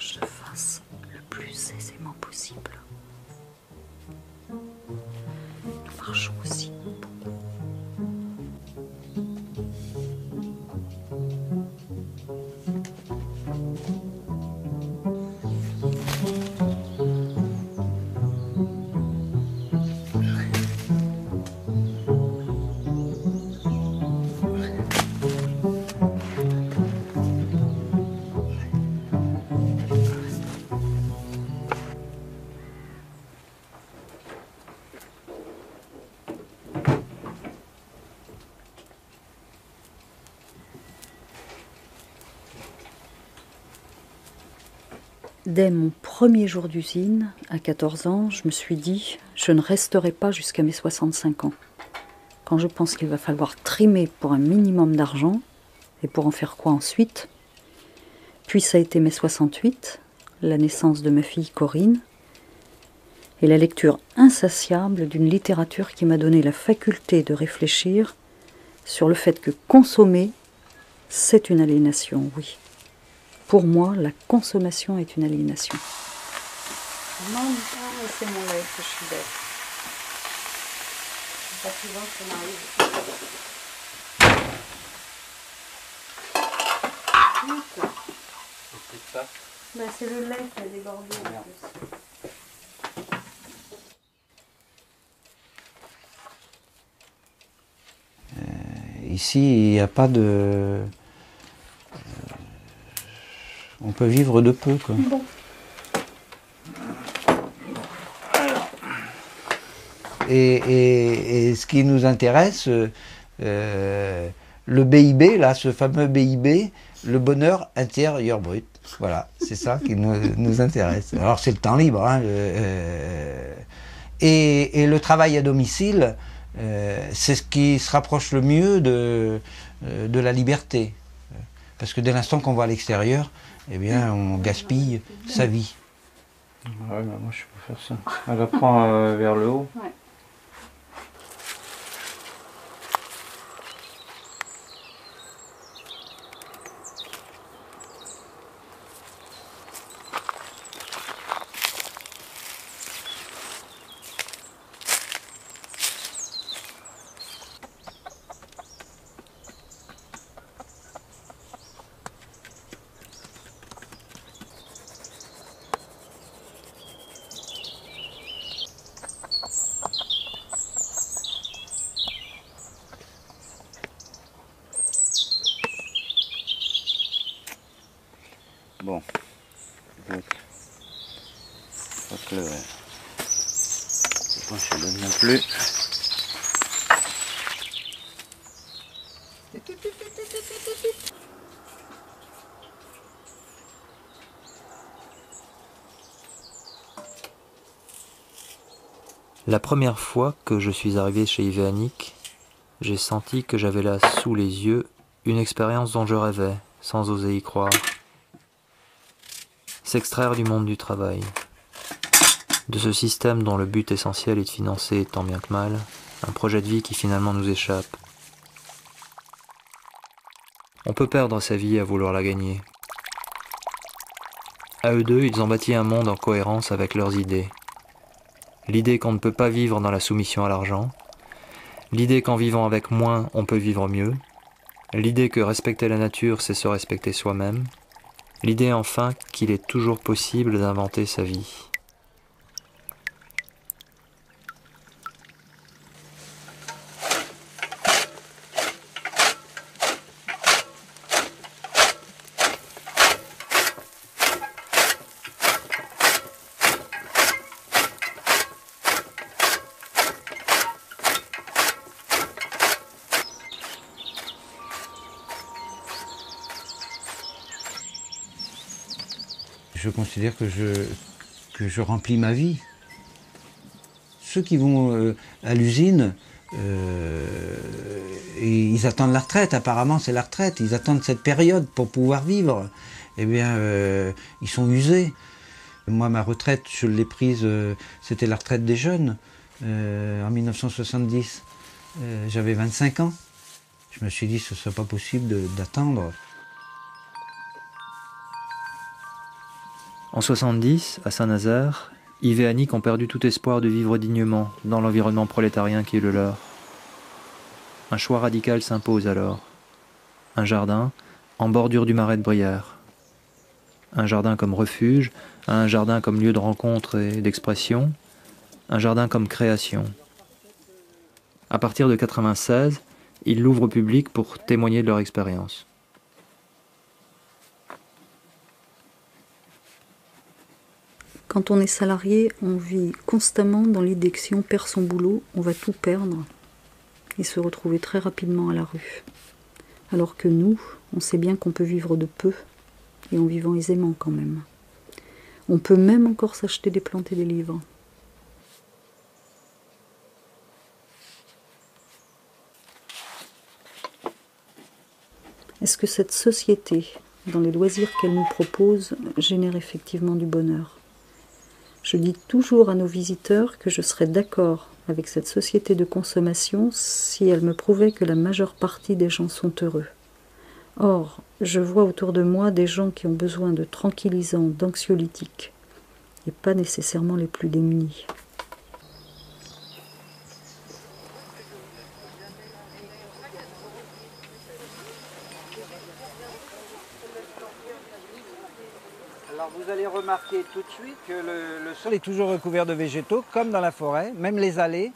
je fasse le plus aisément possible. Nous marchons aussi beaucoup. Dès mon premier jour d'usine, à 14 ans, je me suis dit « Je ne resterai pas jusqu'à mes 65 ans. Quand je pense qu'il va falloir trimer pour un minimum d'argent, et pour en faire quoi ensuite ?» Puis ça a été mai 68, la naissance de ma fille Corinne, et la lecture insatiable d'une littérature qui m'a donné la faculté de réfléchir sur le fait que consommer, c'est une aliénation, oui. Pour moi, la consommation est une aliénation. Non, pas, c'est mon lait que je suis bête. C'est pas souvent que ça m'arrive. Ben, c'est le lait qui a débordé en plus. Ici, il n'y a pas de... On peut vivre de peu, quoi. Bon. Et ce qui nous intéresse, le BIB, là, ce fameux BIB, le bonheur intérieur brut. Voilà, c'est ça qui nous intéresse. Alors c'est le temps libre, hein, et le travail à domicile, c'est ce qui se rapproche le mieux de la liberté. Parce que dès l'instant qu'on va à l'extérieur, eh bien, on gaspille sa vie. Ouais, bah moi je peux faire ça. Elle apprend vers le haut. Ouais. Bon, donc, je crois que le point je donne non plus. La première fois que je suis arrivé chez Yvéanique, j'ai senti que j'avais là sous les yeux une expérience dont je rêvais, sans oser y croire. S'extraire du monde du travail, de ce système dont le but essentiel est de financer, tant bien que mal, un projet de vie qui finalement nous échappe. On peut perdre sa vie à vouloir la gagner. À eux deux, ils ont bâti un monde en cohérence avec leurs idées. L'idée qu'on ne peut pas vivre dans la soumission à l'argent, l'idée qu'en vivant avec moins, on peut vivre mieux, l'idée que respecter la nature, c'est se respecter soi-même, l'idée enfin qu'il est toujours possible d'inventer sa vie. Je considère que je remplis ma vie. Ceux qui vont à l'usine, ils attendent la retraite, apparemment c'est la retraite, ils attendent cette période pour pouvoir vivre. Eh bien, ils sont usés. Moi, ma retraite, je l'ai prise, c'était la retraite des jeunes, en 1970. J'avais 25 ans. Je me suis dit, ce ne serait pas possible d'attendre. En 70, à Saint-Nazaire, Yves et Annick ont perdu tout espoir de vivre dignement dans l'environnement prolétarien qui est le leur. Un choix radical s'impose alors. Un jardin en bordure du marais de Brière. Un jardin comme refuge, un jardin comme lieu de rencontre et d'expression, un jardin comme création. À partir de 1996, ils l'ouvrent au public pour témoigner de leur expérience. Quand on est salarié, on vit constamment dans l'idée que si on perd son boulot, on va tout perdre et se retrouver très rapidement à la rue. Alors que nous, on sait bien qu'on peut vivre de peu et en vivant aisément quand même. On peut même encore s'acheter des plantes et des livres. Est-ce que cette société, dans les loisirs qu'elle nous propose, génère effectivement du bonheur ? Je dis toujours à nos visiteurs que je serais d'accord avec cette société de consommation si elle me prouvait que la majeure partie des gens sont heureux. Or, je vois autour de moi des gens qui ont besoin de tranquillisants, d'anxiolytiques, et pas nécessairement les plus démunis. Alors vous allez remarquer tout de suite que le sol est toujours recouvert de végétaux, comme dans la forêt, même les allées,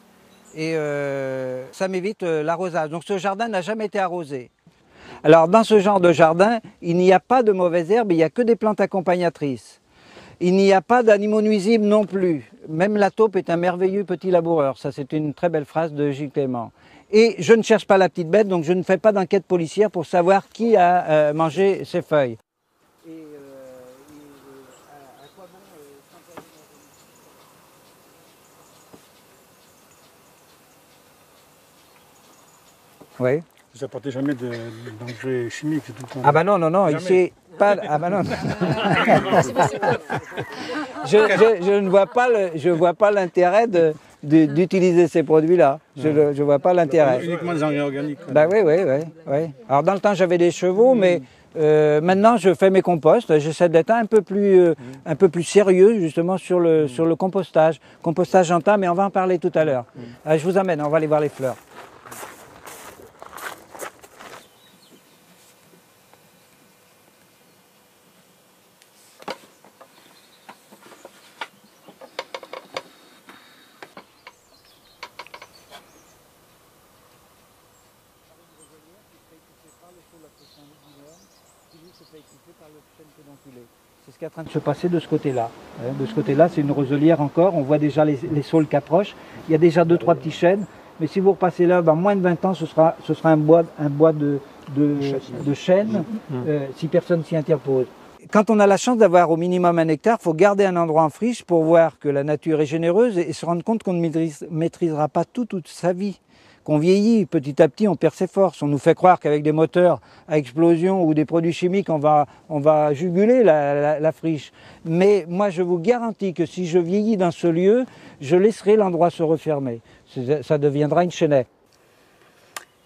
et ça m'évite l'arrosage. Donc ce jardin n'a jamais été arrosé. Alors dans ce genre de jardin, il n'y a pas de mauvaises herbes, il n'y a que des plantes accompagnatrices. Il n'y a pas d'animaux nuisibles non plus. Même la taupe est un merveilleux petit laboureur. Ça, c'est une très belle phrase de Gilles Clément. Et je ne cherche pas la petite bête, donc je ne fais pas d'enquête policière pour savoir qui a mangé ces feuilles. Oui. Vous apportez jamais d'engrais chimiques, c'est tout le temps. Ah bah non, non, non, ici, pas... Ah bah non. je ne vois pas l'intérêt d'utiliser ces produits-là. Je ne vois pas l'intérêt. Uniquement des engrais organiques. Bah oui, oui, oui, oui. Alors dans le temps, j'avais des chevaux, mais maintenant, je fais mes composts. J'essaie d'être un peu plus sérieux, justement, sur le compostage. Compostage en tas, mais on va en parler tout à l'heure. Je vous amène, on va aller voir les fleurs. C'est ce qui est en train de se passer de ce côté-là. De ce côté-là, c'est une roselière encore. On voit déjà les saules qui approchent. Il y a déjà 2-3 petits chênes. Mais si vous repassez là, dans moins de 20 ans, ce sera un bois de chêne, si personne s'y interpose. Quand on a la chance d'avoir au minimum 1 hectare, il faut garder un endroit en friche pour voir que la nature est généreuse et se rendre compte qu'on ne maîtrisera pas tout toute sa vie. Qu'on vieillit, petit à petit on perd ses forces. On nous fait croire qu'avec des moteurs à explosion ou des produits chimiques, on va juguler la friche. Mais moi je vous garantis que si je vieillis dans ce lieu, je laisserai l'endroit se refermer. Ça deviendra une chaînette.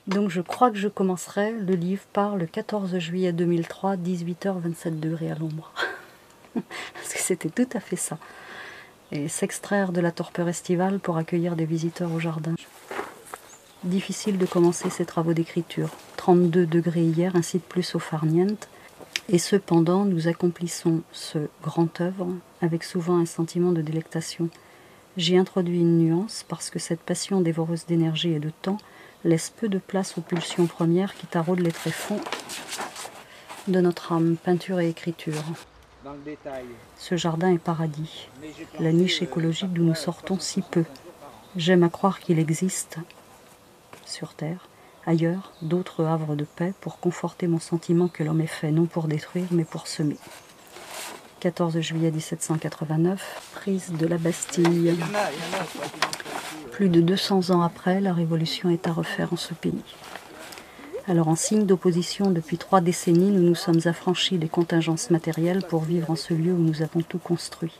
Donc je crois que je commencerai le livre par le 14 juillet 2003, 18h27 degrés à l'ombre. Parce que c'était tout à fait ça. Et s'extraire de la torpeur estivale pour accueillir des visiteurs au jardin. Difficile de commencer ces travaux d'écriture. 32 degrés hier incite plus au farniente. Et cependant, nous accomplissons ce grand œuvre avec souvent un sentiment de délectation. J'y introduis une nuance parce que cette passion dévoreuse d'énergie et de temps laisse peu de place aux pulsions premières qui taraudent les tréfonds de notre âme, peinture et écriture. Dans le détail. Ce jardin est paradis, la niche écologique d'où nous sortons si peu. J'aime à croire qu'il existe sur Terre, ailleurs, d'autres havres de paix pour conforter mon sentiment que l'homme est fait non pour détruire mais pour semer. 14 juillet 1789, prise de la Bastille. Plus de 200 ans après, la Révolution est à refaire en ce pays. Alors en signe d'opposition depuis 3 décennies, nous nous sommes affranchis des contingences matérielles pour vivre en ce lieu où nous avons tout construit.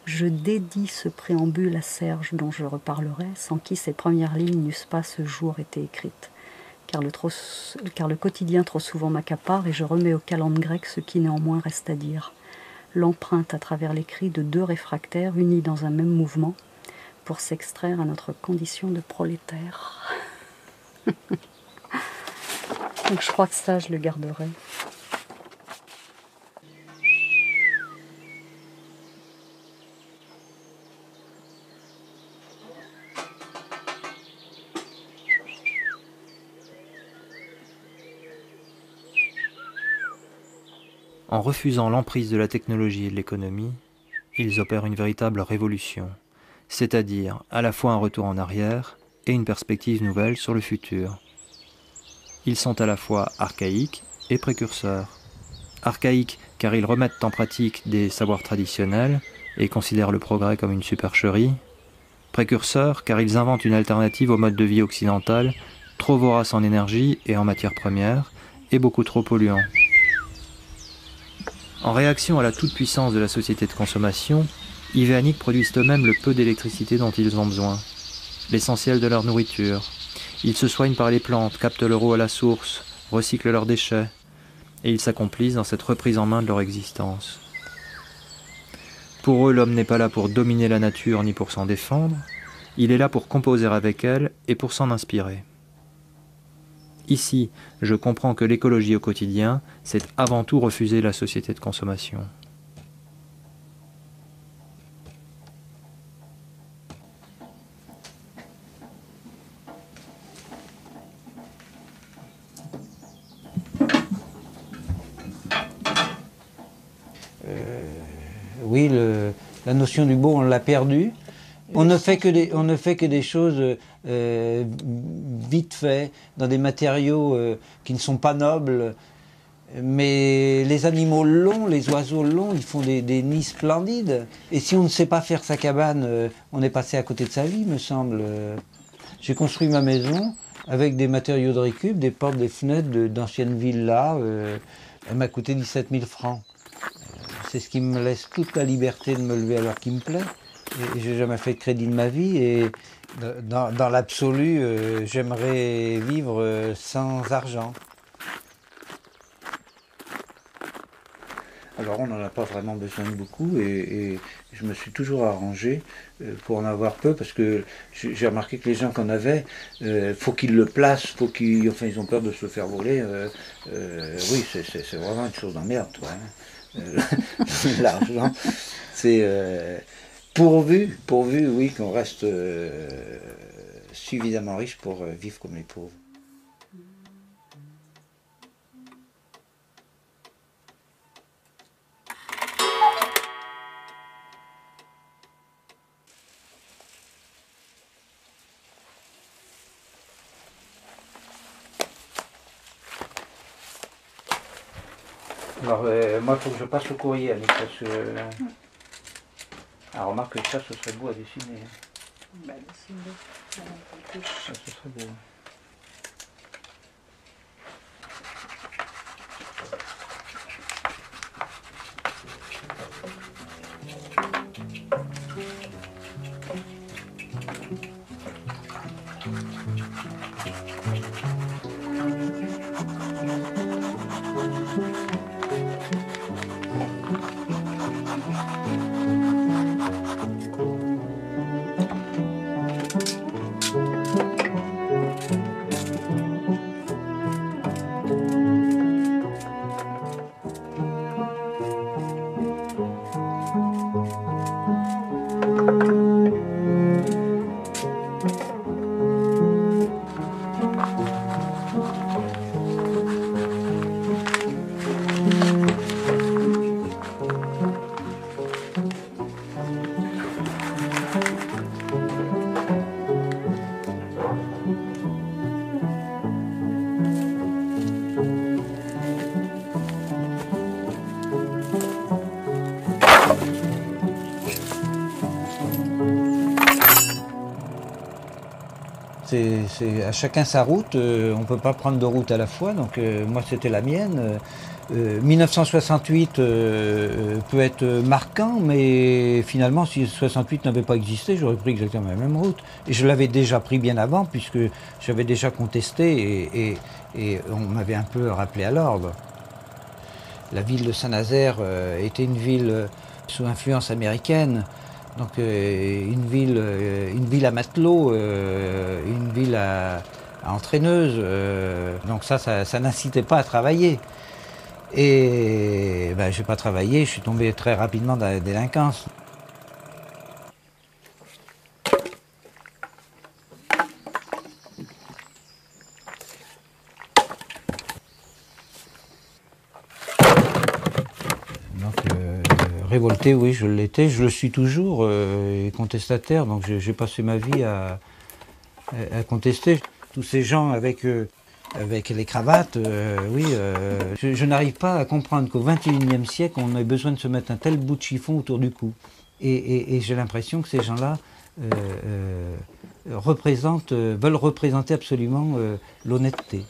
Je dédie ce préambule à Serge dont je reparlerai, sans qui ces premières lignes n'eussent pas ce jour été écrites. car le quotidien trop souvent m'accapare et je remets aux calendes grecques ce qui néanmoins reste à dire. L'empreinte à travers l'écrit de deux réfractaires unis dans un même mouvement pour s'extraire à notre condition de prolétaire. Donc je crois que ça, je le garderai. En refusant l'emprise de la technologie et de l'économie, ils opèrent une véritable révolution, c'est-à-dire à la fois un retour en arrière et une perspective nouvelle sur le futur. Ils sont à la fois archaïques et précurseurs. Archaïques car ils remettent en pratique des savoirs traditionnels et considèrent le progrès comme une supercherie. Précurseurs car ils inventent une alternative au mode de vie occidental, trop vorace en énergie et en matières premières, et beaucoup trop polluant. En réaction à la toute-puissance de la société de consommation, Yves et Annick produisent eux-mêmes le peu d'électricité dont ils ont besoin, l'essentiel de leur nourriture. Ils se soignent par les plantes, captent l'eau à la source, recyclent leurs déchets, et ils s'accomplissent dans cette reprise en main de leur existence. Pour eux, l'homme n'est pas là pour dominer la nature ni pour s'en défendre, il est là pour composer avec elle et pour s'en inspirer. Ici, je comprends que l'écologie au quotidien, c'est avant tout refuser la société de consommation. Oui, la notion du beau, on l'a perdue. On ne fait que des choses vite fait, dans des matériaux qui ne sont pas nobles. Mais les animaux longs, les oiseaux longs, ils font des nids splendides. Et si on ne sait pas faire sa cabane, on est passé à côté de sa vie, me semble. J'ai construit ma maison avec des matériaux de récup, des portes, des fenêtres d'anciennes villas. Elle m'a coûté 17 000 francs. C'est ce qui me laisse toute la liberté de me lever à l'heure qui me plaît. Et j'ai jamais fait de crédit de ma vie et dans l'absolu, j'aimerais vivre sans argent. Alors on n'en a pas vraiment besoin de beaucoup et je me suis toujours arrangé pour en avoir peu parce que j'ai remarqué que les gens qu'on avait, faut qu'ils le placent, enfin ils ont peur de se le faire voler. Oui, c'est vraiment une chose d'emmerde, toi. Hein. L'argent, c'est pourvu, oui, qu'on reste suffisamment riche pour vivre comme les pauvres. Alors, moi, il faut que je passe au courrier, Annick, parce que... Alors, remarque que ça, ce serait beau à dessiner. Bah, dessine-le. Ça, ce serait beau. C'est à chacun sa route, on ne peut pas prendre deux routes à la fois, donc moi c'était la mienne. 1968 peut être marquant, mais finalement, si 68 n'avait pas existé, j'aurais pris exactement la même route. Et je l'avais déjà pris bien avant, puisque j'avais déjà contesté et on m'avait un peu rappelé à l'ordre. La ville de Saint-Nazaire était une ville sous influence américaine, donc une ville à matelots, une ville à entraîneuse. Donc ça n'incitait pas à travailler. Et ben, je n'ai pas travaillé, je suis tombé très rapidement dans la délinquance. Donc révolté, oui, je l'étais, je le suis toujours, et contestataire, donc j'ai passé ma vie à contester. Tous ces gens avec les cravates, oui, je n'arrive pas à comprendre qu'au XXIe siècle, on ait besoin de se mettre un tel bout de chiffon autour du cou. Et j'ai l'impression que ces gens-là veulent représenter absolument l'honnêteté.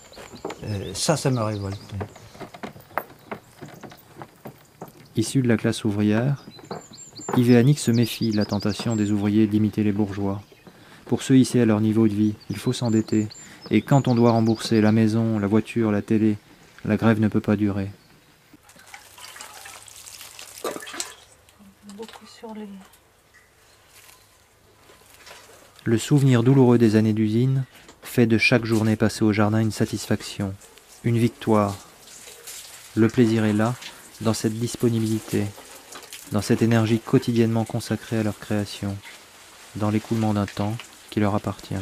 Ça me révolte. Issu de la classe ouvrière, Yves et Annick se méfient de la tentation des ouvriers d'imiter les bourgeois. Pour se hisser à leur niveau de vie, il faut s'endetter. Et quand on doit rembourser la maison, la voiture, la télé, la grève ne peut pas durer. Le souvenir douloureux des années d'usine fait de chaque journée passée au jardin une satisfaction, une victoire. Le plaisir est là, dans cette disponibilité, dans cette énergie quotidiennement consacrée à leur création, dans l'écoulement d'un temps qui leur appartient.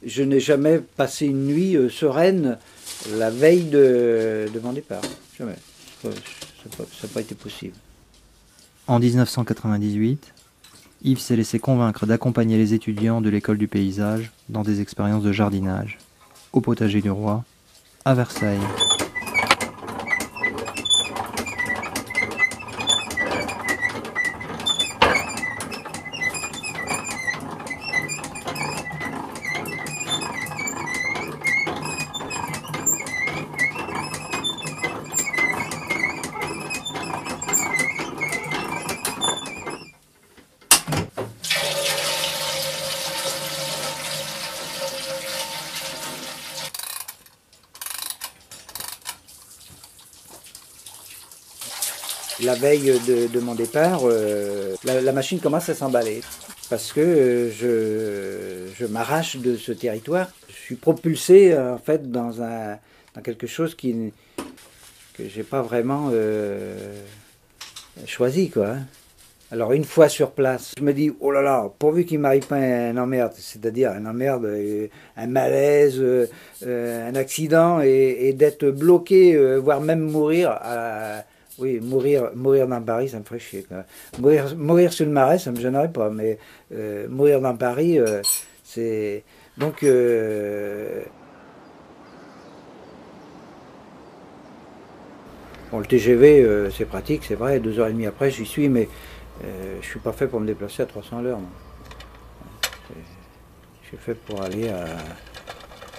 Je n'ai jamais passé une nuit sereine la veille de mon départ. Jamais. Ça n'a pas été possible. En 1998, Yves s'est laissé convaincre d'accompagner les étudiants de l'école du paysage dans des expériences de jardinage, au potager du roi, à Versailles. La veille de mon départ, la machine commence à s'emballer parce que je m'arrache de ce territoire. Je suis propulsé en fait dans quelque chose que j'ai pas vraiment choisi, quoi. Alors une fois sur place, je me dis oh là là, pourvu qu'il m'arrive pas un emmerde, c'est-à-dire un emmerde, un malaise, un accident et d'être bloqué, voire même mourir. Oui, mourir dans Paris, ça me ferait chier. Mourir sur le Marais, ça me gênerait pas, mais mourir dans Paris, c'est... Donc... Bon, le TGV, c'est pratique, c'est vrai, 2h30 après, j'y suis, mais je suis pas fait pour me déplacer à 300 à l'heure. Je suis fait pour aller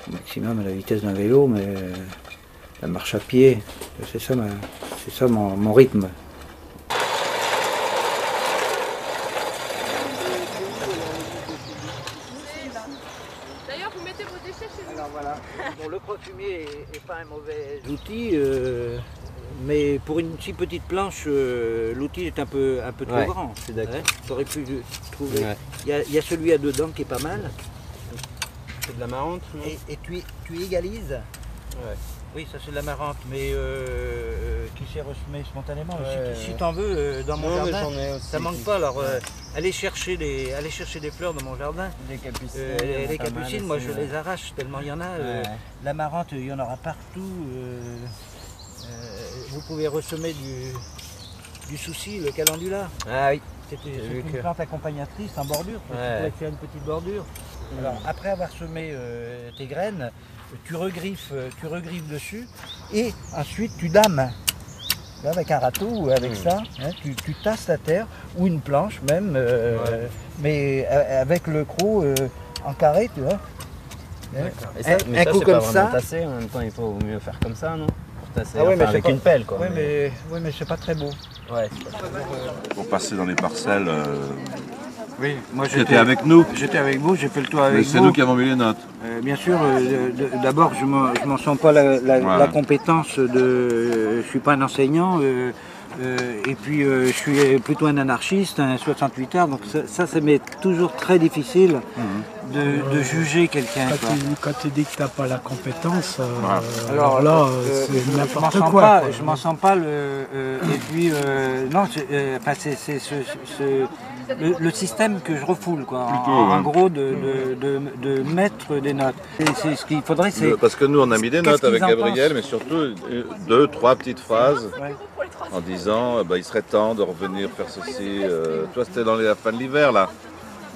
au maximum à la vitesse d'un vélo, mais la marche à pied, c'est ça mon rythme. D'ailleurs, vous mettez vos déchets chez vous. Alors voilà, bon, le croix-fumier n'est pas un mauvais outil, mais pour une si petite planche, l'outil est un peu trop grand. Je suis d'accord. Tu aurais pu trouver. Ouais. Il y a celui à deux dents qui est pas mal. C'est de la marrante, non? Et tu égalises. Ouais. Oui, ça c'est de l'amarante, mais qui s'est ressemé spontanément. Ouais, Si t'en veux, dans mon Non, mais jardin, j'en ai aussi ça manque qui- pas. Alors, allez chercher des fleurs dans mon jardin. Les capucines. Les capucines, moi je les arrache tellement il y en a. Ouais. L'amarante, il y en aura partout. Vous pouvez ressemer du souci, le calendula. Ah oui. C'est vu une que- plante accompagnatrice en bordure. Tu Ouais. pourrais faire une petite bordure. Alors, après avoir semé tes graines, tu regriffes dessus et ensuite tu dames. Là, avec un râteau ou avec ça, hein, tu tasses la terre ou une planche même, mais avec le croc en carré, tu vois. Et ça, mais un ça, coup c'est comme pas vraiment ça. tasser, en même temps il faut mieux faire comme ça, non? Pour tasser, Ah ouais, enfin, mais c'est avec pas- une pelle quoi. Oui, mais c'est pas très beau. Ouais, c'est pas très bon. Pour passer dans les parcelles. Oui, moi Tu étais avec nous. J'étais avec vous, j'ai fait le tour Mais avec c'est vous. nous qui avons mis les notes. Bien sûr, d'abord, je m'en sens pas la compétence de. Je suis pas un enseignant, et puis je suis plutôt un anarchiste, un 68 heures, donc ça m'est toujours très difficile de juger quelqu'un. quoi. Quand tu dis que tu n'as pas la compétence, Alors là, je c'est m'en n'importe sens quoi. pas, quoi. je m'en sens pas et puis non, c'est le système que je refoule quoi. En gros de mettre des notes. C'est ce qu'il faudrait, c'est Parce que nous, on a mis des notes Qu'est-ce avec qu'ils en Gabriel, pensent mais surtout 2, 3 petites phrases Ouais. en disant il serait temps de revenir faire ceci. Toi, c'était dans la fin de l'hiver là.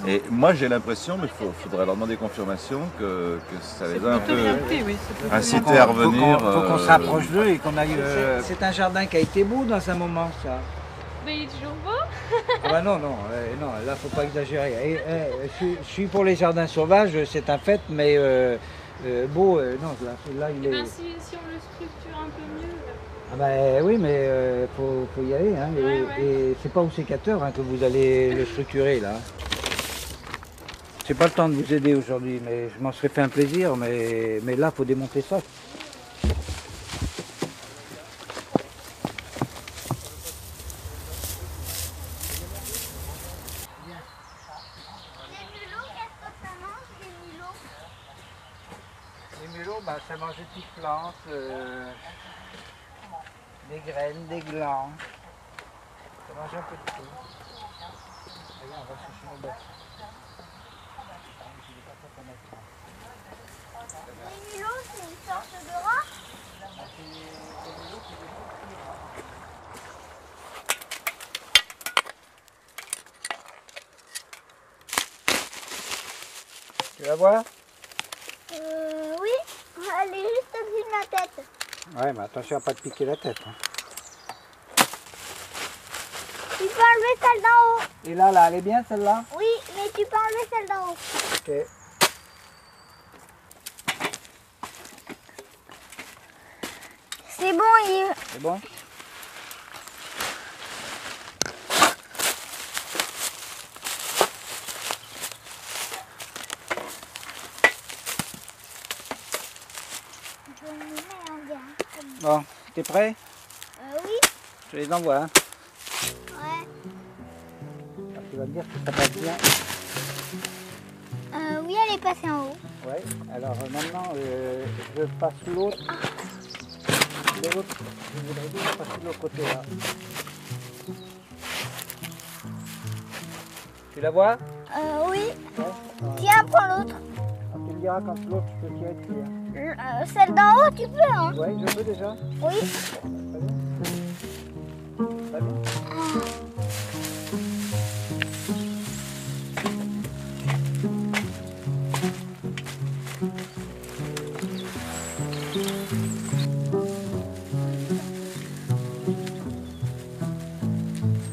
Et moi, j'ai l'impression, mais il faudrait leur demander confirmation, que ça les a un peu incités à revenir. Faut qu'on se rapproche d'eux et qu'on aille. C'est un jardin qui a été beau dans un moment, ça. Mais il est toujours beau. Ah bah non, là faut pas exagérer. Je suis pour les jardins sauvages, c'est un fait, mais beau, non, là il Eh est. ben, si on le structure un peu mieux. Ah bah oui, mais faut y aller, hein, Ouais. et c'est pas au sécateur hein, que vous allez le structurer là. J'ai pas le temps de vous aider aujourd'hui, mais je m'en serais fait un plaisir, mais là faut démonter ça. Les mulots, bah, ça mange des petites plantes, des graines, des glands. Ça mange un peu de tout. Regarde, on va chercher nos bêtes. Les mulots, c'est une sorte de rat. Tu la vois? Oui, elle est juste au-dessus de ma tête. Ouais, mais attention à pas te piquer la tête. Hein. Tu peux enlever celle d'en haut. Et là, elle est bien celle-là? Oui, mais tu peux enlever celle d'en haut. Ok. C'est bon, C'est bon? je me mets en bien. Bon, t'es prêt? Oui, Je les envoie. Hein. ouais. Alors, tu vas me dire que ça passe bien. Oui, elle est passée en haut. Ouais. Alors maintenant, je passe l'autre. De l'autre. Je voudrais bien passer de l'autre côté là. Tu la vois? Oui. Ouais. Tiens, prends l'autre. Alors, tu me diras quand l'autre je peux tirer dessus. Hein. Celle d'en haut, tu peux, hein? Ouais, je peux déjà. Oui. Très bien.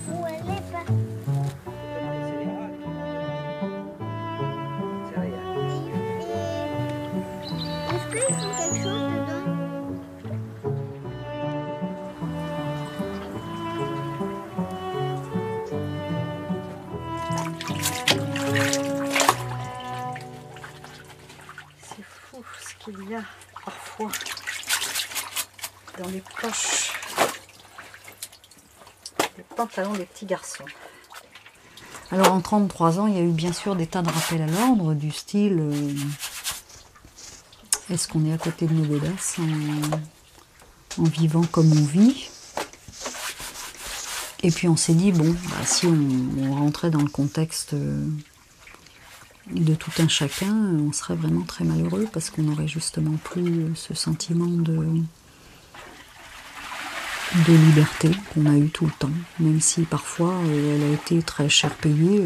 Où elle est pas. C'est rien. Est-ce qu'il faut quelque chose dedans? C'est fou ce qu'il y a parfois dans les poches des pantalons des petits garçons. Alors en 33 ans, il y a eu bien sûr des tas de rappels à l'ordre du style est-ce qu'on est à côté de nos godasses en vivant comme on vit. Et puis on s'est dit, bon, bah, si on rentrait dans le contexte de tout un chacun, on serait vraiment très malheureux parce qu'on n'aurait justement plus ce sentiment de liberté qu'on a eu tout le temps, même si parfois elle a été très cher payée.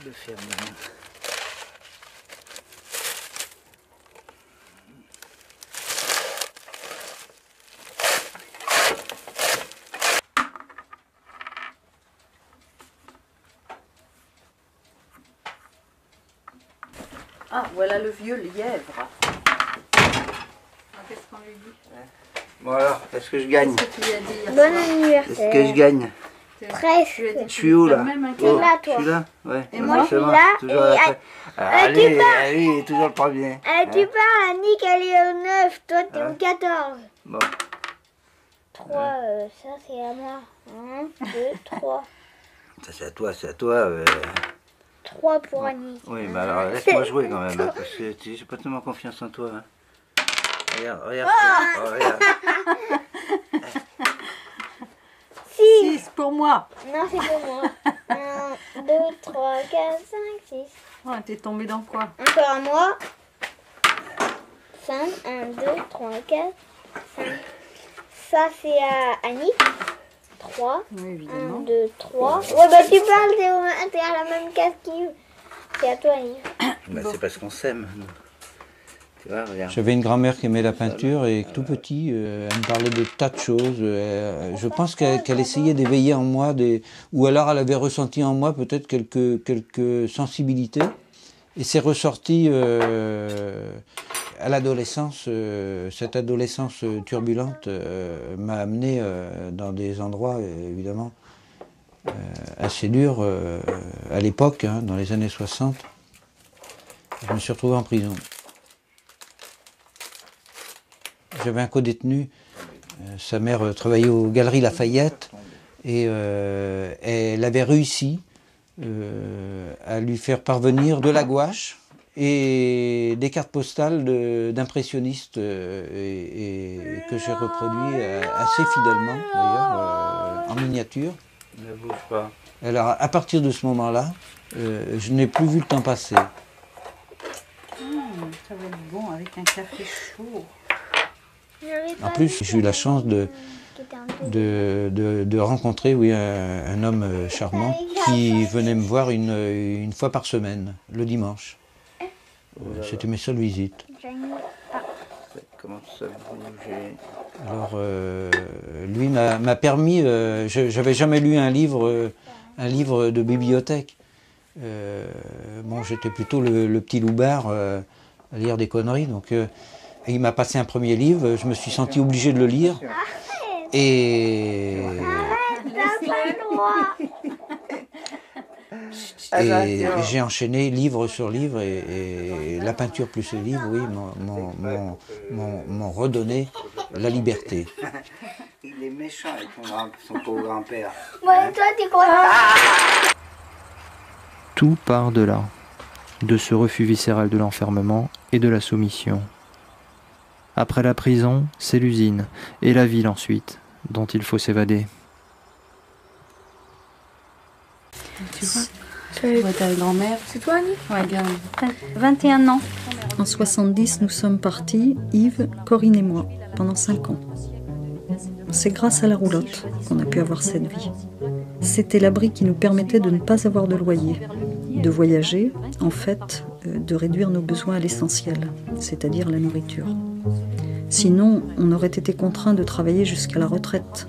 De faire maintenant. Ah, voilà le vieux lièvre. Qu'est-ce qu'on lui dit? Bon alors, est-ce que je gagne? Qu'est-ce que tu lui as dit hier Bon soir? anniversaire. Est-ce que je gagne? Presque. Je suis où là? T'es là, toi. Je suis là? Ouais. Et moi, je suis Justement, là, toujours et après. Allez, allez, toujours le premier. Tu parles, Annick, elle est au 9, toi t'es au 14. Bon. 3, ça c'est à moi. 1, 2, 3. Ça c'est à toi. 3 pour Annick. Oui, mais alors laisse-moi jouer quand même, hein, parce que j'ai pas tellement confiance en toi. Hein. Regarde, regarde. Oh, regarde. 6 pour moi. Non, c'est pour moi. 1, 2, 3, 4, 5, 6. Oh, t'es tombé dans quoi? Encore à moi. 5, 1, 2, 3, 4, 5. Ça c'est à Annick. 3. Oui, 1, évidemment. 2, 3. Ouais, bah tu parles, t'es à la même case qu'Yves. C'est à toi, Yves. Bah, c'est parce qu'on s'aime. Tu vois, regarde. J'avais une grand-mère qui aimait la peinture et tout petit, elle me parlait de tas de choses. Je pense qu'elle essayait d'éveiller en moi, ou alors elle avait ressenti en moi peut-être quelques sensibilités. Et c'est ressorti à l'adolescence. Cette adolescence turbulente m'a amené dans des endroits évidemment assez durs à l'époque, hein, dans les années 60. Je me suis retrouvé en prison. J'avais un codétenu, sa mère travaillait aux Galeries Lafayette et elle avait réussi à lui faire parvenir de la gouache et des cartes postales d'impressionnistes et que j'ai reproduit assez fidèlement d'ailleurs en miniature. Ne bouge pas. Alors à partir de ce moment-là, je n'ai plus vu le temps passer. Ça va être bon avec un café chaud. En plus, j'ai eu la chance de rencontrer un homme charmant qui venait me voir une fois par semaine, le dimanche. C'était mes seules visites. Comment ça bouger? Alors, lui m'a permis, j'avais jamais lu un livre de bibliothèque. Bon, j'étais plutôt le petit loupard à lire des conneries, donc il m'a passé un premier livre, je me suis senti obligé de le lire. Et j'ai enchaîné livre sur livre et la peinture plus le livre, oui, m'ont redonné la liberté. Il est méchant avec son pauvre grand-père. Ouais, toi t'es quoi? Tout part de là, de ce refus viscéral de l'enfermement et de la soumission. Après la prison, c'est l'usine, et la ville ensuite, dont il faut s'évader. Tu vois ta grand-mère. C'est toi, Annie? Ouais, regarde. 21 ans. En 70, nous sommes partis, Yves, Corinne et moi, pendant 5 ans. C'est grâce à la roulotte qu'on a pu avoir cette vie. C'était l'abri qui nous permettait de ne pas avoir de loyer, de voyager, en fait, de réduire nos besoins à l'essentiel, c'est-à-dire la nourriture. Sinon, on aurait été contraint de travailler jusqu'à la retraite,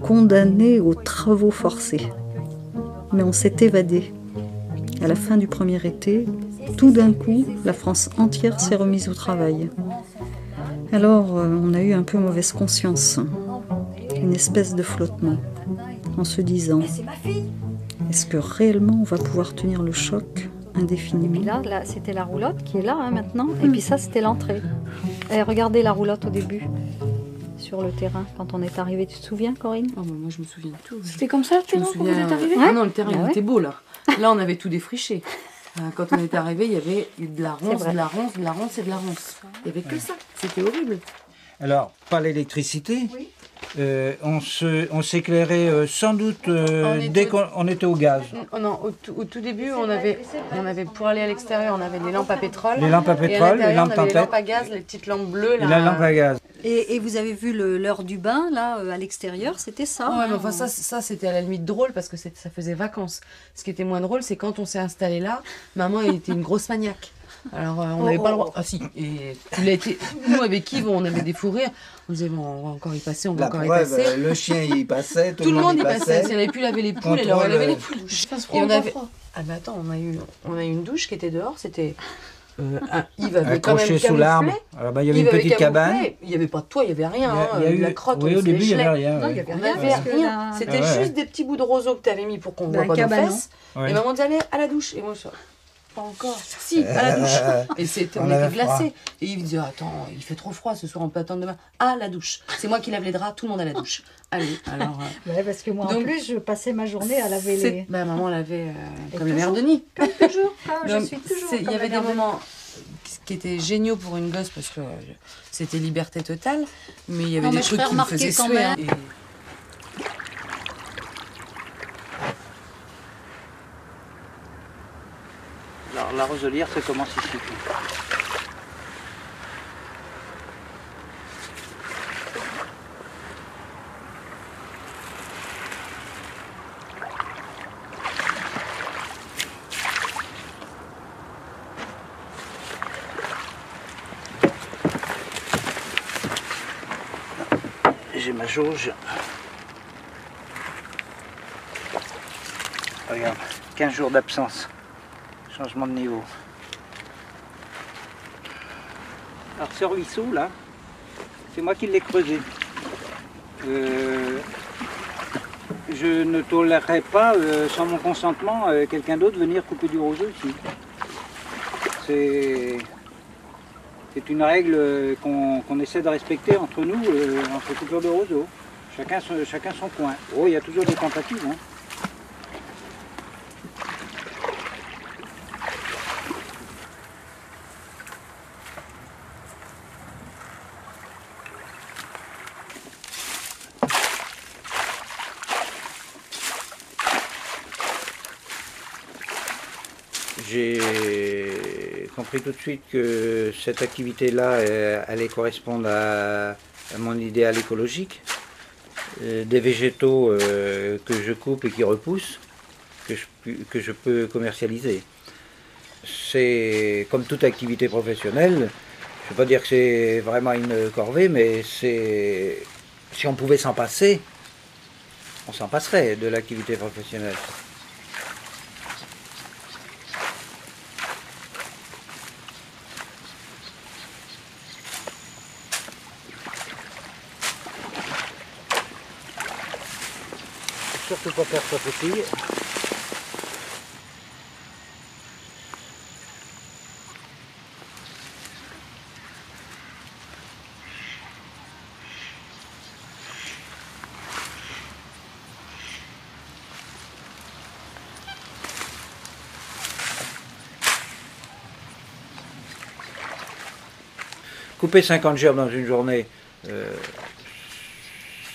condamnés aux travaux forcés. Mais on s'est évadé. À la fin du premier été, tout d'un coup, la France entière s'est remise au travail. Alors, on a eu un peu mauvaise conscience, une espèce de flottement, en se disant Est-ce que réellement on va pouvoir tenir le choc indéfiniment? Et puis là c'était la roulotte qui est là maintenant. Et puis ça, c'était l'entrée. Et regardez la roulotte au début, sur le terrain, quand on est arrivé. Tu te souviens, Corinne? Oh, bah, moi, je me souviens de tout. C'était comme ça le terrain quand vous êtes arrivé? Ah non, le terrain, il était beau, là. Là, on avait tout défriché. Quand on est arrivé, il y avait de la ronce, de la ronce, de la ronce et de la ronce. Il n'y avait que ça. C'était horrible. Alors, pas l'électricité. Oui. On s'éclairait sans doute dès qu'on était au gaz. Non, au tout début, on avait pour aller à l'extérieur, on avait les lampes à pétrole. Les lampes à pétrole, les lampes tempête. Les lampes à gaz, les petites lampes bleues. Là. Et la lampe à gaz. Et vous avez vu l'heure du bain, là, à l'extérieur, c'était ça? Ouais, mais enfin, ça c'était à la limite drôle parce que ça faisait vacances. Ce qui était moins drôle, c'est quand on s'est installé là, maman, elle était une grosse maniaque. Alors, on n'avait pas le droit. Ah si, et il a été. Nous, avec Yves, on avait des fous rires. On disait, bon, on va encore y passer, on va encore y passer. Le chien y passait, tout le monde y passait. Si on avait pu laver les poules, elle aurait lavé les poules. Et on avait... Ah, mais attends, on a eu une douche qui était dehors, c'était. Yves avait accroché quand même sous l'arbre. Alors, il y avait une petite cabane. Il n'y avait pas de toit, il n'y avait rien. Il y a eu de la crotte, oui, au début, il n'y avait rien. Non, il n'y avait rien. C'était juste des petits bouts de roseau que tu avais mis pour qu'on ne voit pas nos fesses. Et maman disait, allez, à la douche. Et moi, je pas encore. Si, à la douche. Et on était glacés. Et Yves disait, attends, il fait trop froid ce soir, on peut attendre demain. À la douche. C'est moi qui lave les draps, tout le monde à la douche. Allez, alors. Ouais, parce que moi, en plus, je passais ma journée à laver les. Bah, maman lavait comme la mère Denis. Comme toujours. Je suis toujours. Il y avait des moments qui étaient géniaux pour une gosse parce que c'était liberté totale, mais il y avait des trucs qui me faisaient suer. Alors, la roselière, ça commence ici. J'ai ma jauge. Regarde, 15 jours d'absence. Changement de niveau. Alors ce ruisseau là, c'est moi qui l'ai creusé. Je ne tolérerai pas, sans mon consentement, quelqu'un d'autre venir couper du roseau ici. C'est une règle qu'on essaie de respecter entre nous, entre coupeurs de roseau. Chacun son coin. Oh, il y a toujours des tentatives. Hein. J'ai compris tout de suite que cette activité-là allait correspondre à mon idéal écologique. Des végétaux que je coupe et qui repoussent, que je peux commercialiser. C'est comme toute activité professionnelle, je ne veux pas dire que c'est vraiment une corvée, mais si on pouvait s'en passer, on s'en passerait de l'activité professionnelle. Surtout pas faire sa faucille. Couper 50 gerbes dans une journée,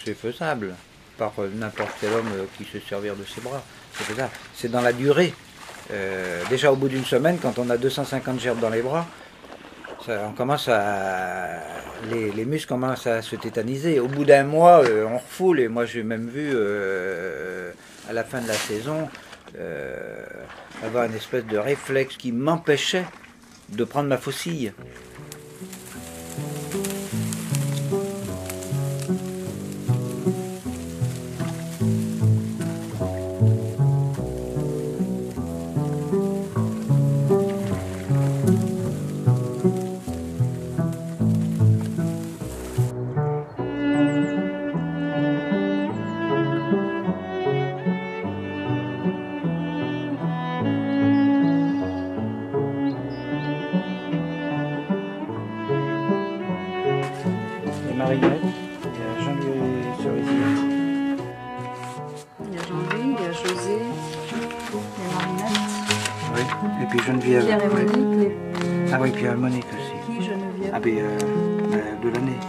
c'est faisable. Par n'importe quel homme qui se servir de ses bras. C'est dans la durée. Déjà au bout d'une semaine, quand on a 250 gerbes dans les bras, les muscles commencent à se tétaniser. Au bout d'un mois, on refoule. Et moi, j'ai même vu, à la fin de la saison, avoir une espèce de réflexe qui m'empêchait de prendre ma faucille. puis Geneviève. Pierre et Monique. Ah oui, puis Monique aussi. Qui, Geneviève? Ah ben, de l'année.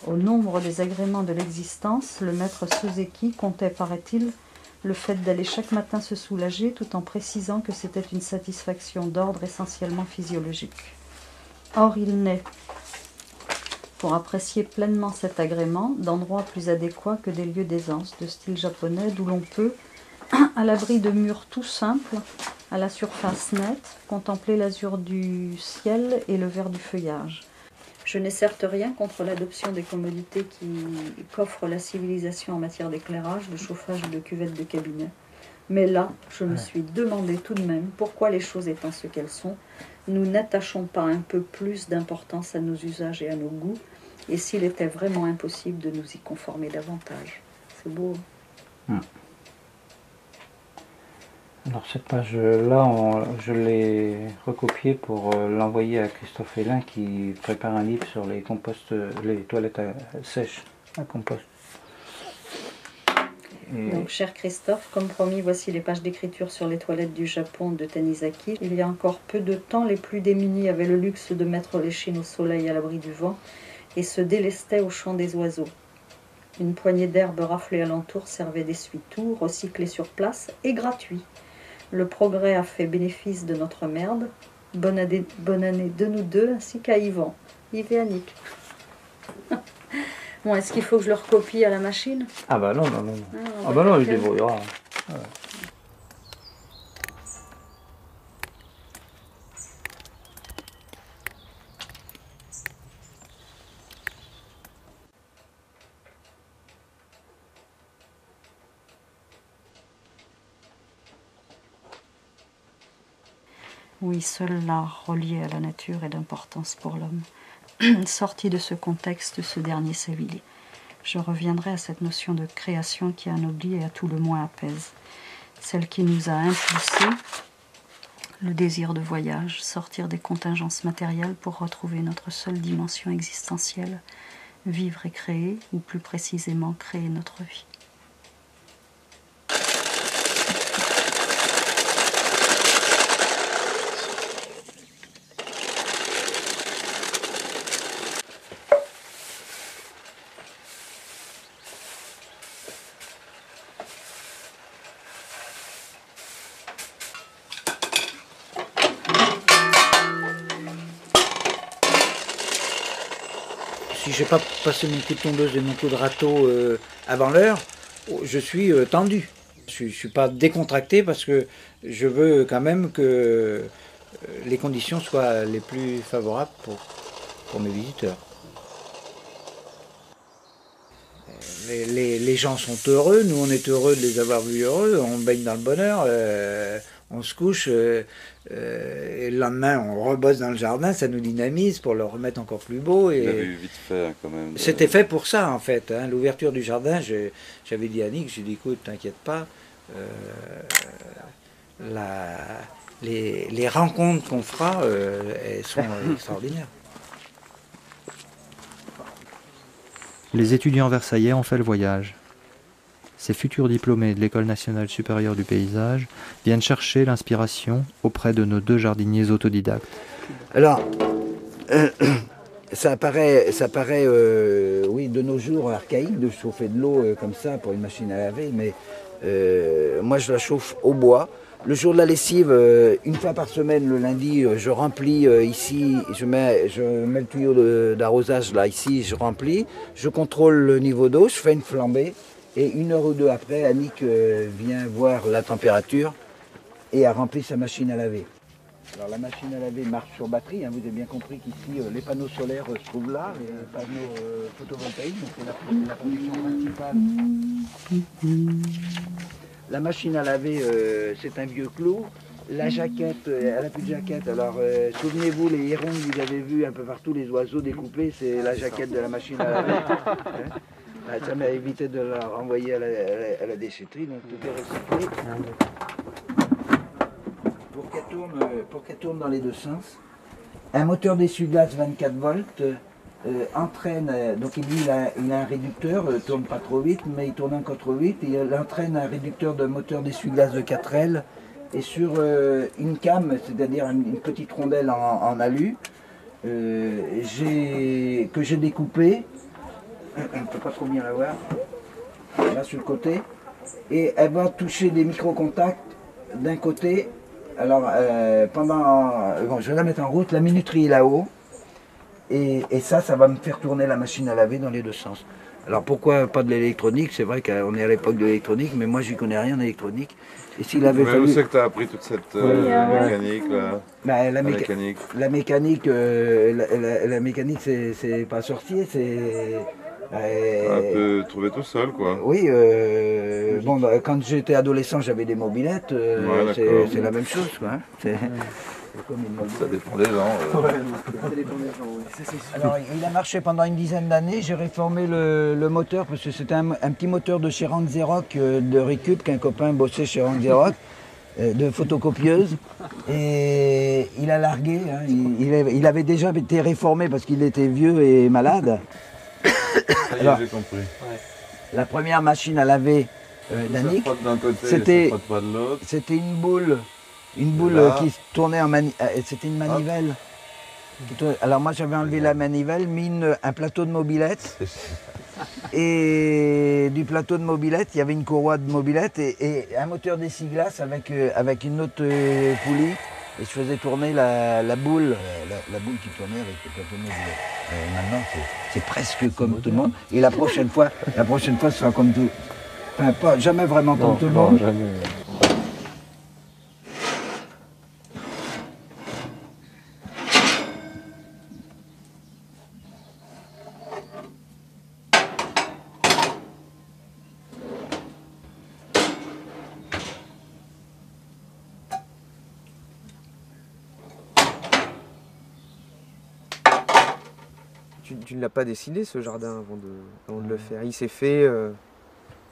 Au nombre des agréments de l'existence, le maître Soseki comptait, paraît-il, le fait d'aller chaque matin se soulager, tout en précisant que c'était une satisfaction d'ordre essentiellement physiologique. Or, il n'est, pour apprécier pleinement cet agrément, d'endroit plus adéquat que des lieux d'aisance, de style japonais, d'où l'on peut, à l'abri de murs tout simples, à la surface nette, contempler l'azur du ciel et le vert du feuillage. Je n'ai certes rien contre l'adoption des commodités qu'offre la civilisation en matière d'éclairage, de chauffage ou de cuvette de cabinet. Mais là, je me suis demandé tout de même pourquoi les choses étant ce qu'elles sont, nous n'attachons pas un peu plus d'importance à nos usages et à nos goûts, et s'il était vraiment impossible de nous y conformer davantage. C'est beau. Alors cette page-là, je l'ai recopiée pour l'envoyer à Christophe Hélin qui prépare un livre sur les toilettes sèches à compost. Et... Donc, cher Christophe, comme promis, voici les pages d'écriture sur les toilettes du Japon de Tanizaki. Il y a encore peu de temps, les plus démunis avaient le luxe de mettre les chines au soleil à l'abri du vent et se délestaient au chant des oiseaux. Une poignée d'herbes raflées alentour servait d'essuie-tout, recyclé sur place et gratuit. Le progrès a fait bénéfice de notre merde. Bonne année de nous deux, ainsi qu'à Yvan. Yves et Annick. Bon, est-ce qu'il faut que je le recopie à la machine? Ah bah non. Ah bah non, il débrouillera. Ouais. Oui, seul l'art relié à la nature est d'importance pour l'homme. Sorti de ce contexte, ce dernier s'avilit. Je reviendrai à cette notion de création qui anoblit et à tout le moins apaise. Celle qui nous a impulsé le désir de voyage, sortir des contingences matérielles pour retrouver notre seule dimension existentielle, vivre et créer, ou plus précisément créer notre vie. Si je n'ai pas passé mon coup de tondeuse et mon coup de râteau avant l'heure, je suis tendu. Je ne suis pas décontracté parce que je veux quand même que les conditions soient les plus favorables pour mes visiteurs. Les gens sont heureux, nous on est heureux de les avoir vus heureux, on baigne dans le bonheur, on se couche et le lendemain on rebosse dans le jardin, ça nous dynamise pour le remettre encore plus beau. Il avait eu vite fait hein, quand même. C'était fait pour ça en fait, hein. L'ouverture du jardin, j'avais dit à Annick, j'ai dit écoute, t'inquiète pas, les rencontres qu'on fera, elles sont extraordinaires. Les étudiants versaillais ont fait le voyage. Ces futurs diplômés de l'École nationale supérieure du paysage viennent chercher l'inspiration auprès de nos deux jardiniers autodidactes. Alors, ça paraît oui, de nos jours archaïque de chauffer de l'eau comme ça pour une machine à laver, mais moi je la chauffe au bois. Le jour de la lessive, une fois par semaine, le lundi, je remplis ici, je mets le tuyau d'arrosage là, ici, je remplis, je contrôle le niveau d'eau, je fais une flambée, et une heure ou deux après, Annick vient voir la température et a rempli sa machine à laver. Alors la machine à laver marche sur batterie, hein, vous avez bien compris qu'ici les panneaux solaires se trouvent là, les panneaux photovoltaïques, donc c'est la production principale. La machine à laver, c'est un vieux clou. La jaquette, elle n'a plus de jaquette. Alors, souvenez-vous, les hérons que vous avez vus un peu partout, les oiseaux découpés, c'est la jaquette de la machine à laver. Hein? Ça m'a évité de la renvoyer à la déchetterie, donc tout est recyclé. Pour qu'elle tourne dans les deux sens. Un moteur d'essuie-glace 24 volts entraîne, donc lui il a un réducteur, tourne pas trop vite, mais il tourne encore trop vite, et il entraîne un réducteur de moteur d'essuie-glace de 4L, et sur une came, c'est-à-dire une petite rondelle en alu, que j'ai découpée, on ne peut pas trop bien la voir, là sur le côté, et elle va toucher des micro-contacts d'un côté. Alors, bon, je vais la mettre en route, la minuterie est là-haut, et ça va me faire tourner la machine à laver dans les deux sens. Alors pourquoi pas de l'électronique? C'est vrai qu'on est à l'époque de l'électronique, mais moi j'y connais rien en électronique. Et s'il avait fallu... Où c'est que tu as appris toute cette mécanique là? Bah, la mécanique, c'est pas sorcier, c'est... Un peu trouvé tout seul quoi. Oui, bon, bah, quand j'étais adolescent j'avais des mobilettes, c'est la même chose quoi. Hein. Ça dépend des gens. Alors il a marché pendant une dizaine d'années, j'ai réformé le moteur parce que c'était un petit moteur de chez Rank Xerox de Récup qu'un copain bossait chez Rank Xerox. De photocopieuse, et il a largué, hein. Il avait déjà été réformé parce qu'il était vieux et malade. Alors, j'ai compris. La première machine à laver d'Annick, c'était une boule qui tournait en c'était une manivelle. Alors moi j'avais enlevé la manivelle, mis un plateau de mobilette, et du plateau de mobilette il y avait une courroie de mobilette et un moteur d'essuie-glace avec une autre poulie, et je faisais tourner la boule qui tournait avec le plateau de mobilette. Maintenant c'est presque comme tout le monde, et la prochaine fois ce sera comme tout, enfin pas jamais vraiment comme tout le monde. Jamais. Tu ne l'as pas dessiné ce jardin avant de le faire. Il s'est fait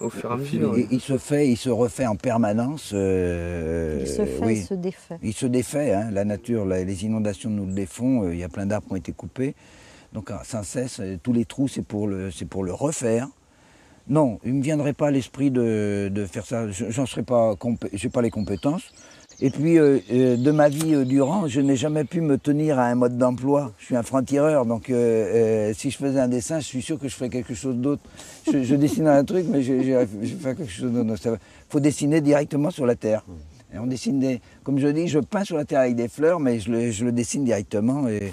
au fur et à mesure. Il se refait en permanence. Il se fait, oui. Il se défait. Il se défait, hein. La nature, les inondations nous le défont. Il y a plein d'arbres qui ont été coupés. Donc sans cesse, tous les trous, c'est pour le refaire. Non, il ne me viendrait pas à l'esprit de faire ça. J'en serais pas, j'ai pas les compétences. Et puis, de ma vie durant, je n'ai jamais pu me tenir à un mode d'emploi. Je suis un franc-tireur, donc si je faisais un dessin, je suis sûr que je ferais quelque chose d'autre. Je dessine un truc, mais je fais quelque chose d'autre. Il faut dessiner directement sur la terre. Et on dessine comme je dis, je peins sur la terre avec des fleurs, mais je le dessine directement. Et...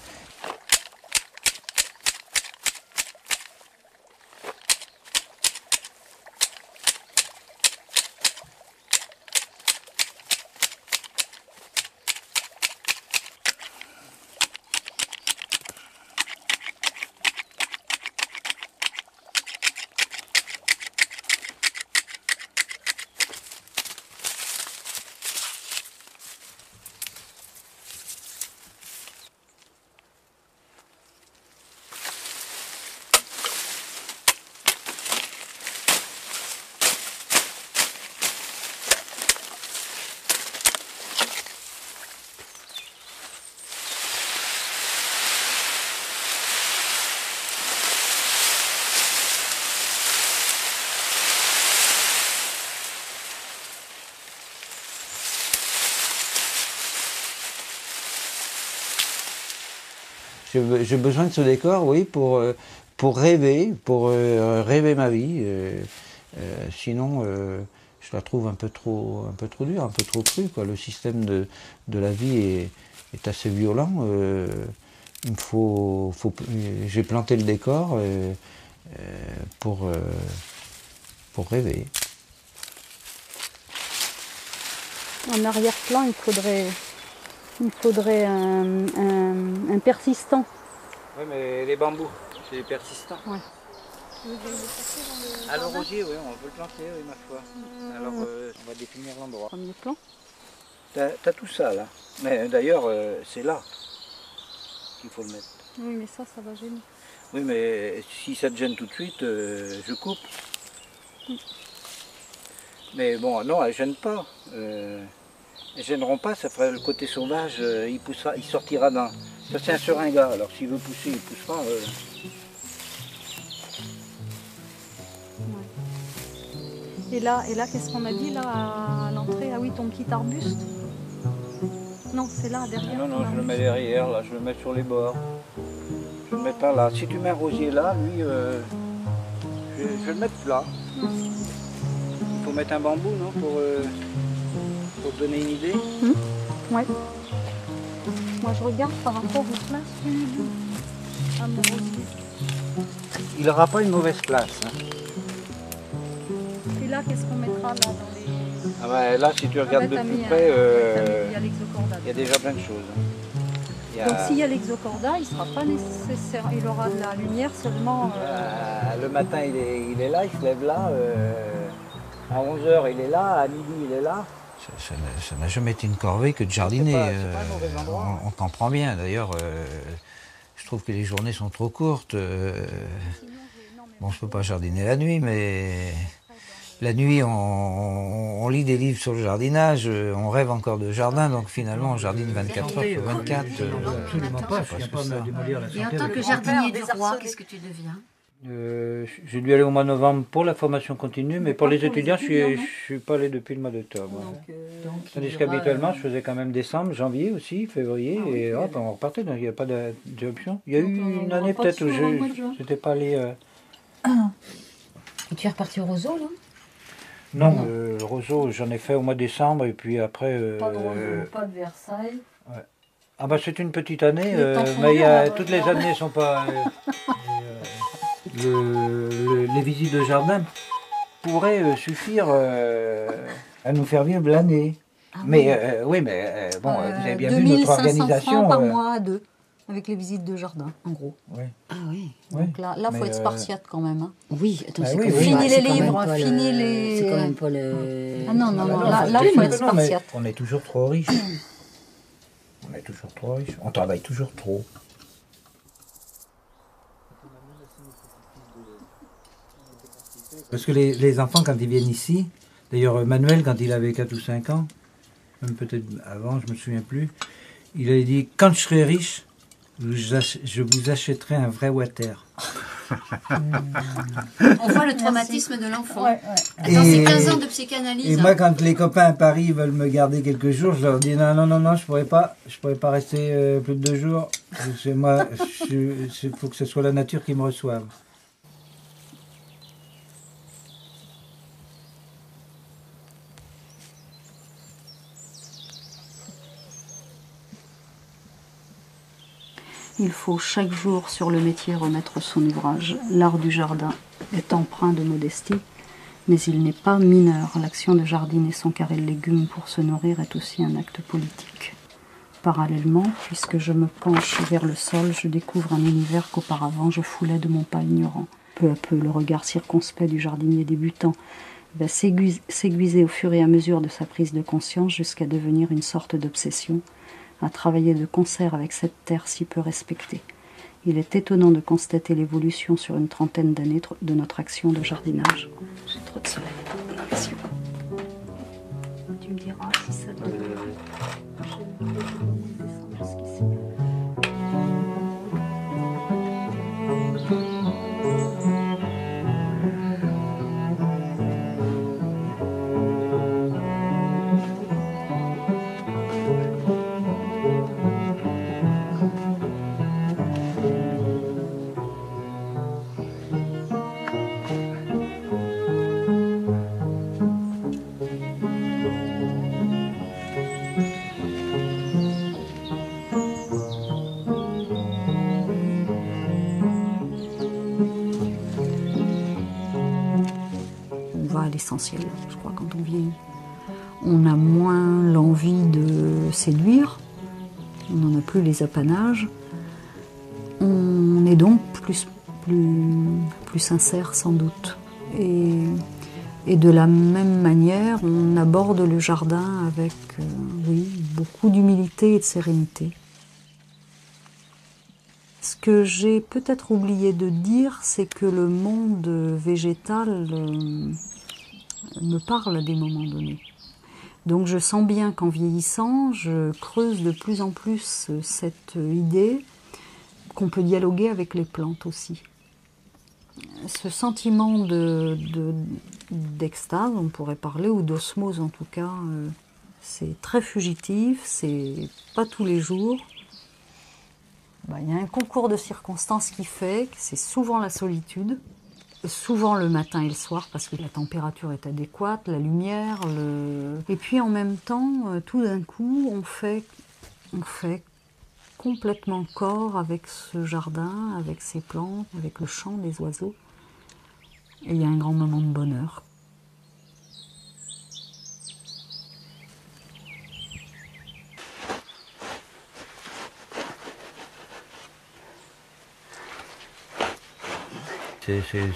J'ai besoin de ce décor, oui, pour rêver, rêver ma vie. Sinon, je la trouve un peu trop dure, un peu trop crue, quoi. Le système de la vie est assez violent. J'ai planté le décor pour rêver. En arrière-plan, il faudrait un persistant. Oui, mais les bambous, c'est persistant. Ouais. À l'orosier, oui, on peut le planter, oui, ma foi. Alors, on va définir l'endroit. Premier plan. T'as tout ça là. Mais d'ailleurs, c'est là qu'il faut le mettre. Oui, mais ça va gêner. Oui, mais si ça te gêne tout de suite, je coupe. Mais bon, non, elles ne gênent pas. Elles ne gêneront pas, ça ferait le côté sauvage, il sortira d'un... Ça c'est un seringa, alors s'il veut pousser, il poussera. Et là qu'est-ce qu'on a dit là à l'entrée? Ah oui, ton petit arbuste? Non, c'est là, derrière. Non, je le mets derrière, là, je le mets sur les bords. Je le mets pas là. Si tu mets un rosier là, lui, je vais le mettre là. Il faut mettre un bambou, non, pour te donner une idée. Ouais. Moi, je regarde par rapport aux places à mon rosier. Il n'aura pas une mauvaise place. Hein. Et là, qu'est-ce qu'on mettra là dans les... Ah bah, là, si tu regardes de plus près, il y a déjà plein de choses. Donc s'il y a l'exocorda, il ne sera pas nécessaire, il aura de la lumière seulement... Le matin, il est là, il se lève là. À 11h, il est là, à midi, il est là. Ça n'a jamais été une corvée que de jardiner. C'est pas un mauvais endroit. On comprend bien. D'ailleurs, je trouve que les journées sont trop courtes. Bon, je ne peux pas jardiner la nuit, mais la nuit, on lit des livres sur le jardinage, on rêve encore de jardin, donc finalement, on jardine 24 heures sur 24. Absolument pas, je ne viens pas me démolir la santé. Et en tant que jardinier du roi, qu'est-ce que tu deviens? J'ai dû aller au mois de novembre pour la formation continue, mais pour les étudiants, je ne suis pas allé depuis le mois d'octobre. Tandis qu'habituellement, je faisais quand même décembre, janvier aussi, février, et hop, on repartait, donc il n'y a pas d'option. Il y a eu une année peut-être où je n'étais pas allé... Et tu es reparti au roseau, là? Non, le roseau, j'en ai fait au mois de décembre, et puis après... Pas de roseau, pas de Versailles. Ouais. Ah bah c'est une petite année, mais toutes les années ne sont pas... les visites de jardin pourraient suffire à nous faire vivre l'année. Ah mais oui, mais bon, vous avez bien vu notre organisation. Francs par mois à deux, avec les visites de jardin, en gros. Oui. Ah oui. Donc là, il faut être spartiate quand même. Hein. Oui, attends, c'est fini les livres, fini les... C'est quand même pas le... Ah non, là, il faut être spartiate. On est toujours trop riche. On est toujours trop riche. On travaille toujours trop. Parce que les enfants, quand ils viennent ici, d'ailleurs Manuel, quand il avait 4 ou 5 ans, même peut-être avant, je ne me souviens plus, il avait dit « Quand je serai riche, je vous achèterai un vrai water. » On voit le traumatisme de l'enfant. Ouais. Attends, c'est 15 ans de psychanalyse. Et moi, quand les copains à Paris veulent me garder quelques jours, je leur dis « Non, je pourrais pas rester plus de 2 jours. Moi, il faut que ce soit la nature qui me reçoive. » Il faut chaque jour sur le métier remettre son ouvrage. L'art du jardin est empreint de modestie, mais il n'est pas mineur. L'action de jardiner son carré de légumes pour se nourrir est aussi un acte politique. Parallèlement, puisque je me penche vers le sol, je découvre un univers qu'auparavant je foulais de mon pas ignorant. Peu à peu, le regard circonspect du jardinier débutant va s'aiguiser au fur et à mesure de sa prise de conscience jusqu'à devenir une sorte d'obsession, à travailler de concert avec cette terre si peu respectée. Il est étonnant de constater l'évolution sur une trentaine d'années de notre action de jardinage. J'ai trop de soleil. Action. Tu me diras si ça doit... L'essentiel, je crois, quand on vieillit. On a moins l'envie de séduire, on n'en a plus les apanages, on est donc plus sincère sans doute. Et Et de la même manière, on aborde le jardin avec oui, beaucoup d'humilité et de sérénité. Ce que j'ai peut-être oublié de dire, c'est que le monde végétal me parle à des moments donnés. Donc je sens bien qu'en vieillissant, je creuse de plus en plus cette idée qu'on peut dialoguer avec les plantes aussi. Ce sentiment d'extase, on pourrait parler, ou d'osmose en tout cas, c'est très fugitif, c'est pas tous les jours. Il y a un concours de circonstances qui fait que c'est souvent la solitude, souvent le matin et le soir parce que la température est adéquate, la lumière, et puis en même temps, tout d'un coup, on fait complètement corps avec ce jardin, avec ces plantes, avec le chant des oiseaux. Et il y a un grand moment de bonheur.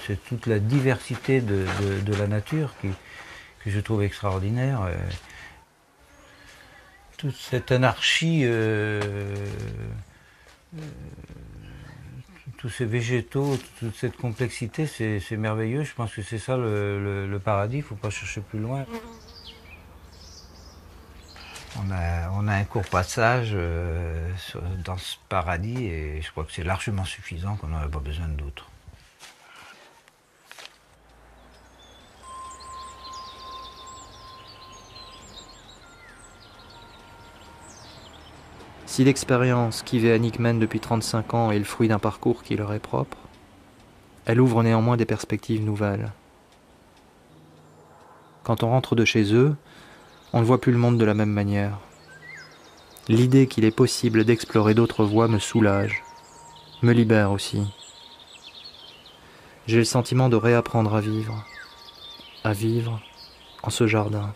C'est toute la diversité de la nature que je trouve extraordinaire. Toute cette anarchie, tous ces végétaux, toute cette complexité, c'est merveilleux. Je pense que c'est ça le paradis, il ne faut pas chercher plus loin. On a un court passage dans ce paradis et je crois que c'est largement suffisant, qu'on n'en a pas besoin d'autres. Si l'expérience qu'Yves et Annick mènent depuis 35 ans est le fruit d'un parcours qui leur est propre, elle ouvre néanmoins des perspectives nouvelles. Quand on rentre de chez eux, on ne voit plus le monde de la même manière. L'idée qu'il est possible d'explorer d'autres voies me soulage, me libère aussi. J'ai le sentiment de réapprendre à vivre en ce jardin.